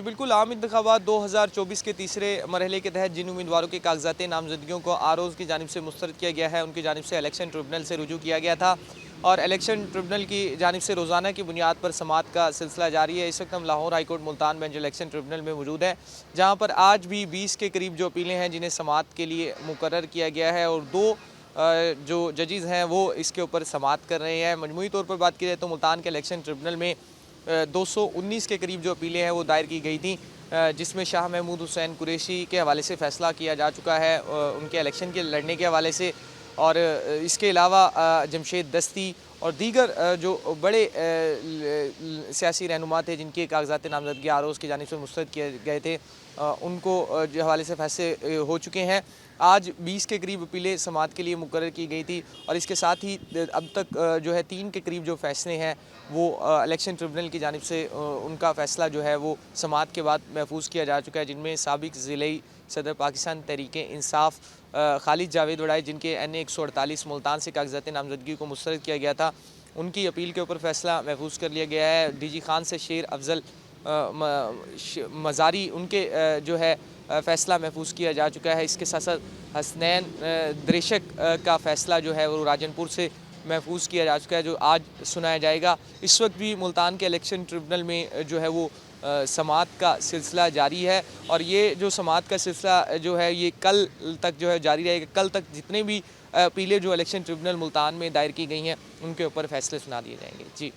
जी बिल्कुल, आम इंतखाबात 2024 के तीसरे मरहले के तहत जिन उम्मीदवारों के कागजात नामजदगियों को आरओज़ की जानिब से मुस्तरद किया गया है, उनकी जानिब से इलेक्शन ट्रिब्यूनल से रुजू किया गया था और इलेक्शन ट्रिब्यूनल की जानिब से रोज़ाना की बुनियाद पर समाअत का सिलसिला जारी है। इस वक्त हम Lahore high court Multan bench election tribunal में मौजूद है, जहाँ पर आज भी 20 के करीब जो अपीलें हैं जिन्हें समाअत के लिए मुकर्रर किया गया है और दो जो जजेज़ हैं वो इसके ऊपर समाअत कर रहे हैं। मजमूई तौर पर बात की जाए तो मुल्तान के इलेक्शन ट्रिब्यूनल में 219 के करीब जो अपीलें हैं वो दायर की गई थी, जिसमें शाह महमूद हुसैन कुरैशी के हवाले से फ़ैसला किया जा चुका है उनके इलेक्शन के लड़ने के हवाले से। और इसके अलावा जमशेद दस्ती और दीगर जो बड़े सियासी रहनुमा थे जिनके कागजात नामजदगी आरओज़ की जानिब से मुस्तरद किए गए थे, उनको जो हवाले से फैसले हो चुके हैं। आज 20 के करीब अपीलें समाअत के लिए मुकर्रर की गई थी और इसके साथ ही अब तक जो है 3 के करीब जो फ़ैसले हैं वो इलेक्शन ट्रिब्यूनल की जानिब से उनका फ़ैसला जो है वो समाअत के बाद महफूज किया जा चुका है, जिनमें साबिक़ ज़िलई सदर पाकिस्तान तहरीक-ए-इंसाफ़ खालिद जावेद वड़ाई, जिनके NA 148 मुल्तान से कागजात नामजदगी को मुस्तरद किया गया था, उनकी अपील के ऊपर फ़ैसला महफूज कर लिया गया है। DG खान से शेर अफजल मज़ारी, उनके जो है फ़ैसला महफूज किया जा चुका है। इसके साथ साथ हसनैन दरेशक का फ़ैसला जो है वो राजनपुर से महफूज किया जा चुका है, जो आज सुनाया जाएगा। इस वक्त भी मुल्तान के इलेक्शन ट्रिब्यूनल में जो है वो समाअत का सिलसिला जारी है और ये जो समाअत का सिलसिला जो है ये कल तक जो है जारी रहेगा। कल तक जितने भी अपीलें जो इलेक्शन ट्रिब्यूनल मुल्तान में दायर की गई हैं उनके ऊपर फ़ैसले सुना दिए जाएंगे। जी।